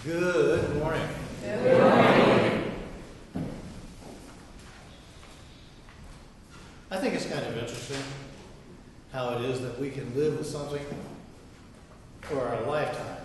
Good morning. Good morning. I think it's kind of interesting how it is that we can live with something for our lifetime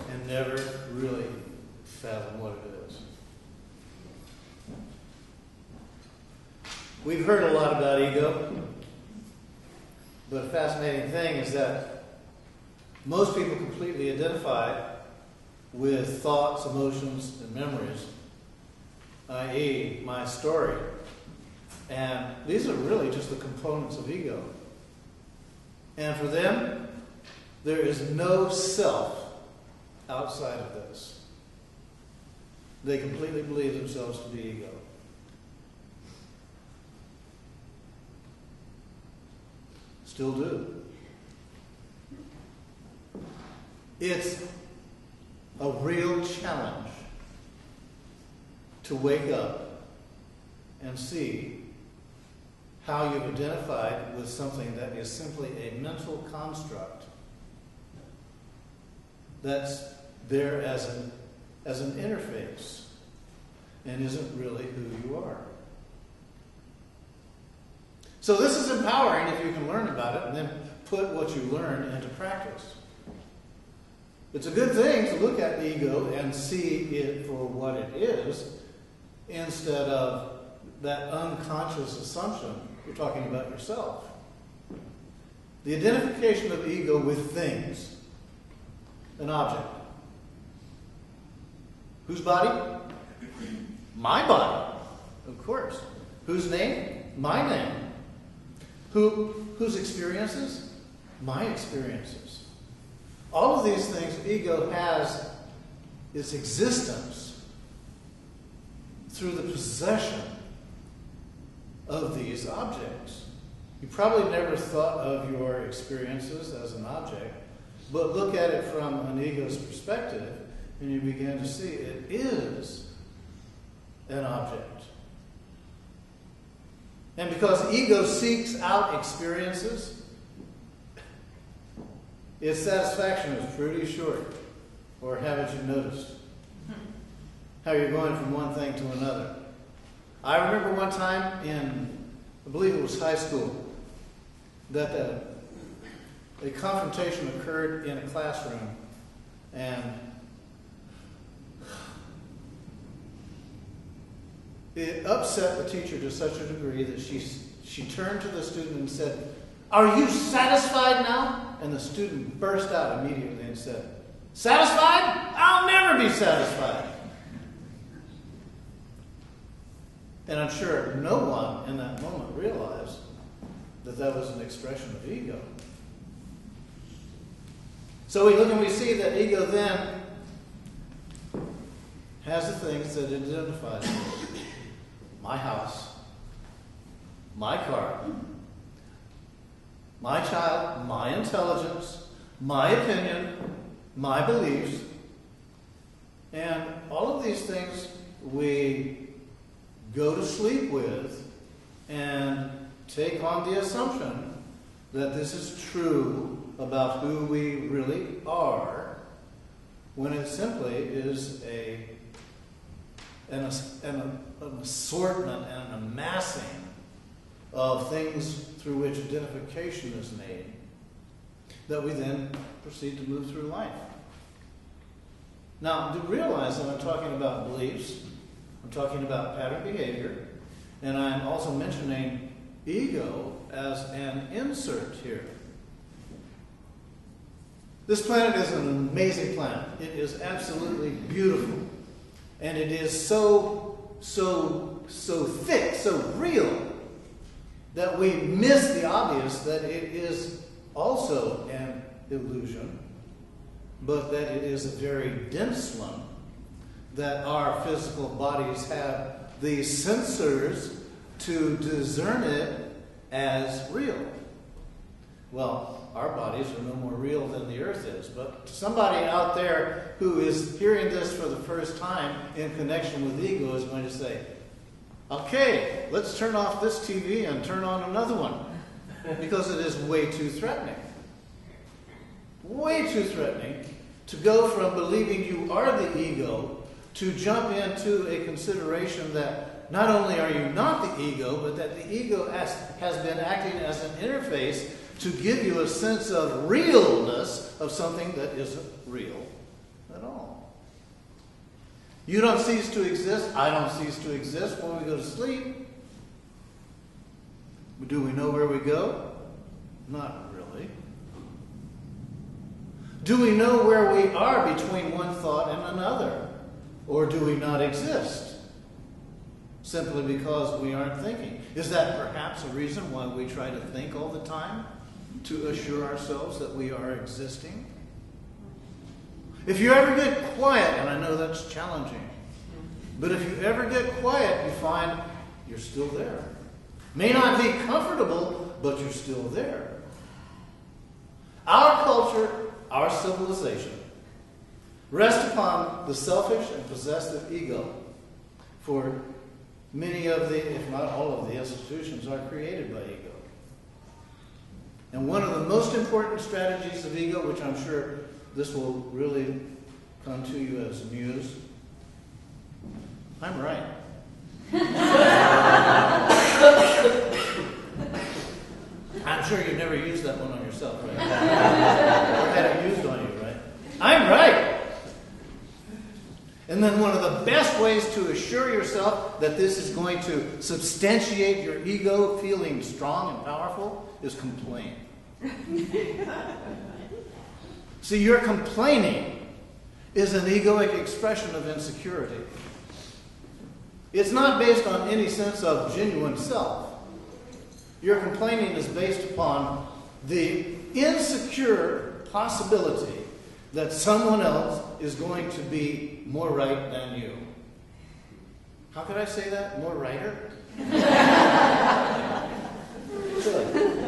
and never really fathom what it is. We've heard a lot about ego, but a fascinating thing is that most people completely identify with thoughts, emotions, and memories, i.e., my story. And these are really just the components of ego. And for them, there is no self outside of this. They completely believe themselves to be ego. Still do. It's a real challenge to wake up and see how you've identified with something that is simply a mental construct that's there as an interface and isn't really who you are. So this is empowering if you can learn about it and then put what you learn into practice. It's a good thing to look at the ego and see it for what it is instead of that unconscious assumption you're talking about yourself. The identification of ego with things, an object. Whose body? My body, of course. Whose name? My name. Whose experiences? My experiences. All of these things, ego has its existence through the possession of these objects. You probably never thought of your experiences as an object, but look at it from an ego's perspective, and you begin to see it is an object. And because ego seeks out experiences, its satisfaction is pretty short. Or haven't you noticed how you're going from one thing to another? I remember one time in, I believe it was high school, that a confrontation occurred in a classroom, and it upset the teacher to such a degree that she turned to the student and said, "Are you satisfied now?" And the student burst out immediately and said, "Satisfied? I'll never be satisfied." And I'm sure no one in that moment realized that that was an expression of ego. So we look and we see that ego then has the things that it identifies with. My house, my car, my child, my intelligence, my opinion, my beliefs, and all of these things we go to sleep with and take on the assumption that this is true about who we really are, when it simply is an assortment and an amassing of things through which identification is made that we then proceed to move through life. Now, to realize that I'm talking about beliefs, I'm talking about pattern behavior, and I'm also mentioning ego as an insert here. This planet is an amazing planet. It is absolutely beautiful. And it is so thick, so real, that we miss the obvious that it is also an illusion, but that it is a very dense one, that our physical bodies have the sensors to discern it as real. Well, our bodies are no more real than the earth is, but somebody out there who is hearing this for the first time in connection with ego is going to say, "Okay, let's turn off this TV and turn on another one," because it is way too threatening. Way too threatening to go from believing you are the ego to jump into a consideration that not only are you not the ego, but that the ego has been acting as an interface to give you a sense of realness of something that isn't real at all. You don't cease to exist. I don't cease to exist when we go to sleep. Do we know where we go? Not really. Do we know where we are between one thought and another? Or do we not exist? Simply because we aren't thinking. Is that perhaps a reason why we try to think all the time? To assure ourselves that we are existing? If you ever get quiet, and I know that's challenging, but if you ever get quiet, you find you're still there. May not be comfortable, but you're still there. Our culture, our civilization, rests upon the selfish and possessive ego. For many of the, if not all of the institutions, are created by ego. And one of the most important strategies of ego, which I'm sure this will really come to you as news, I'm right. I'm sure you've never used that one on yourself, right? Or had it used on you, right? I'm right. And then one of the best ways to assure yourself that this is going to substantiate your ego feeling strong and powerful is complain. See, your complaining is an egoic expression of insecurity. It's not based on any sense of genuine self. Your complaining is based upon the insecure possibility that someone else is going to be more right than you. How could I say that? More righter?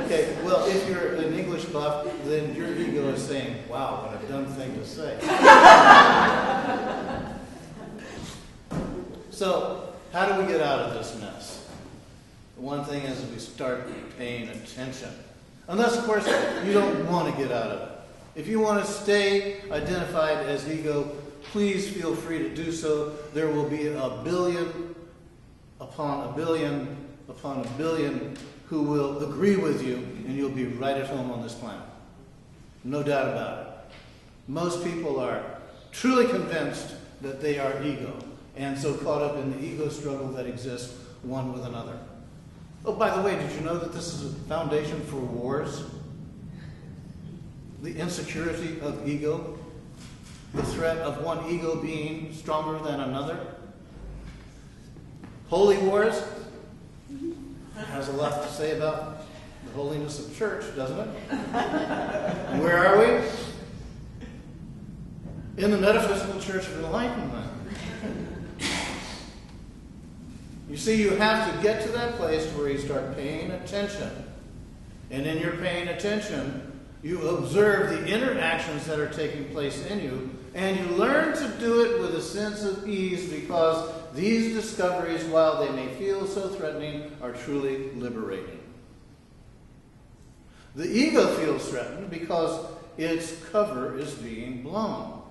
Okay, well, if you're an English buff, then your ego is saying, wow, what a dumb thing to say. So, how do we get out of this mess? One thing is we start paying attention. Unless, of course, you don't want to get out of it. If you want to stay identified as ego, please feel free to do so. There will be a billion upon a billion upon a billion who will agree with you, and you'll be right at home on this planet. No doubt about it. Most people are truly convinced that they are ego, and so caught up in the ego struggle that exists one with another. Oh, by the way, did you know that this is a foundation for wars? The insecurity of ego, the threat of one ego being stronger than another. Holy wars has a lot to say about the holiness of church, doesn't it? And where are we? In the metaphysical church of enlightenment. You see, you have to get to that place where you start paying attention. And in your paying attention, you observe the interactions that are taking place in you, and you learn to do it with a sense of ease, because these discoveries, while they may feel so threatening, are truly liberating. The ego feels threatened because its cover is being blown.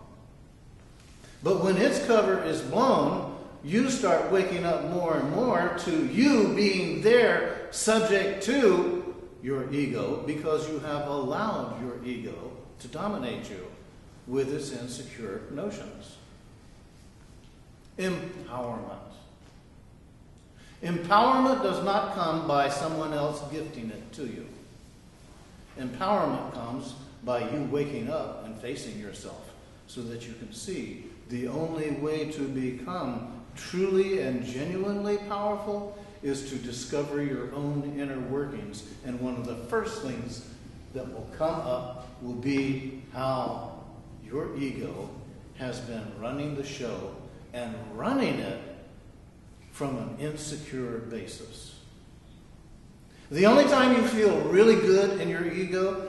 But when its cover is blown, you start waking up more and more to you being there, subject to your ego, because you have allowed your ego to dominate you with its insecure notions. Empowerment. Empowerment does not come by someone else gifting it to you. Empowerment comes by you waking up and facing yourself so that you can see the only way to become truly and genuinely powerful is to discover your own inner workings. And one of the first things that will come up will be how your ego has been running the show, and running it from an insecure basis. The only time you feel really good in your ego,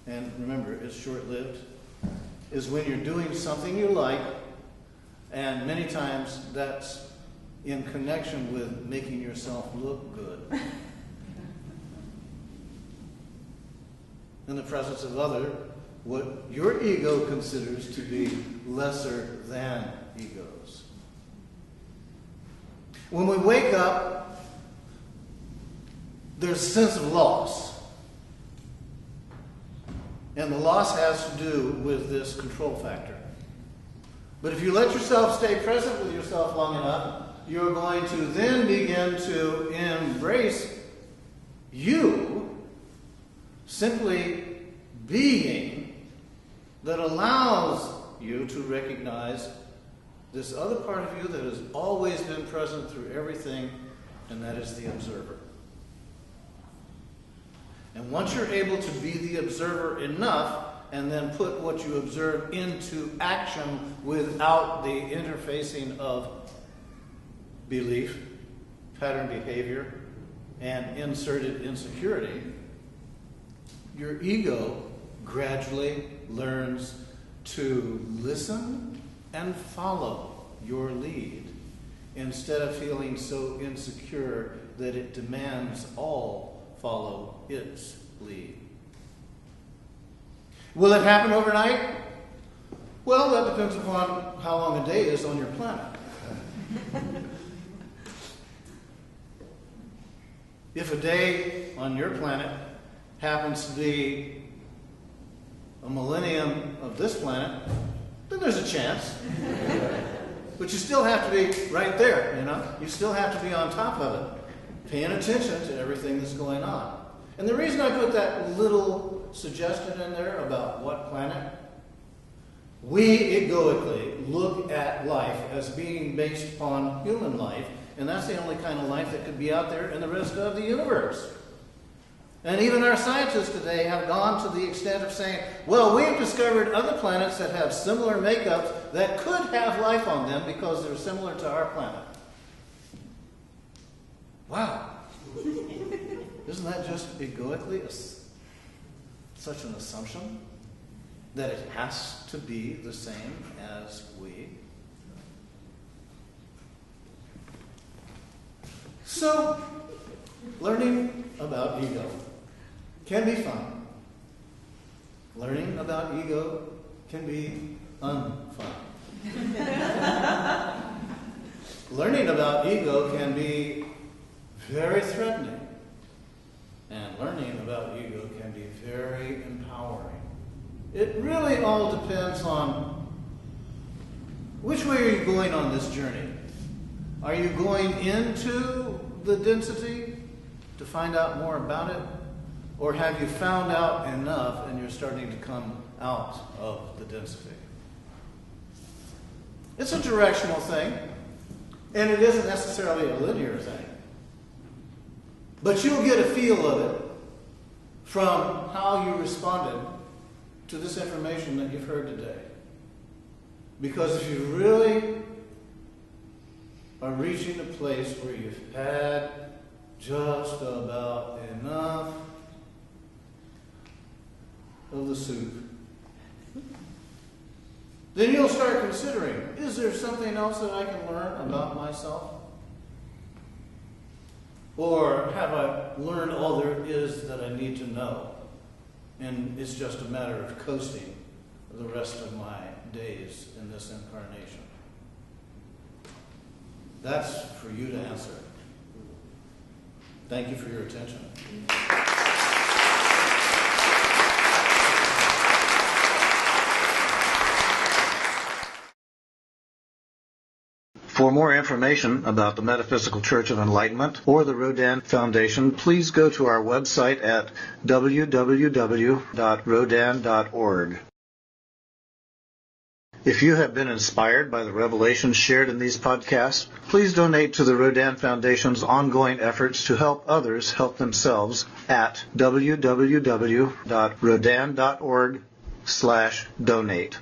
and remember, it's short-lived, is when you're doing something you like, and many times that's in connection with making yourself look good in the presence of what your ego considers to be lesser than egos. When we wake up, there's a sense of loss. And the loss has to do with this control factor. But if you let yourself stay present with yourself long enough, you're going to then begin to embrace you simply being that allows you to recognize this other part of you that has always been present through everything, and that is the observer. And once you're able to be the observer enough, and then put what you observe into action without the interfacing of belief, pattern behavior, and inserted insecurity, your ego gradually learns to listen and follow your lead instead of feeling so insecure that it demands all follow its lead. Will it happen overnight? Well, that depends upon how long a day is on your planet. If a day on your planet happens to be a millennium of this planet, then there's a chance. But you still have to be right there, you know? You still have to be on top of it, paying attention to everything that's going on. And the reason I put that little suggestion in there about what planet, we egoically look at life as being based upon human life, and that's the only kind of life that could be out there in the rest of the universe. And even our scientists today have gone to the extent of saying, well, we've discovered other planets that have similar makeups that could have life on them because they're similar to our planet. Wow. Isn't that just egoically such an assumption that it has to be the same as we? So, learning about ego can be fun. Learning about ego can be unfun. Learning about ego can be very threatening. And learning about ego can be very empowering. It really all depends on which way are you going on this journey. Are you going into the density to find out more about it? Or have you found out enough and you're starting to come out of the density? It's a directional thing, and it isn't necessarily a linear thing. But you'll get a feel of it from how you responded to this information that you've heard today. Because if you really are reaching a place where you've had just about enough of the soup, then you'll start considering, is there something else that I can learn about myself? Or have I learned all there is that I need to know? And it's just a matter of coasting the rest of my days in this incarnation. That's for you to answer. Thank you for your attention. For more information about the Metaphysical Church of Enlightenment or the Rodin Foundation, please go to our website at www.rodin.org. If you have been inspired by the revelations shared in these podcasts, please donate to the Rodin Foundation's ongoing efforts to help others help themselves at www.rodin.org/donate.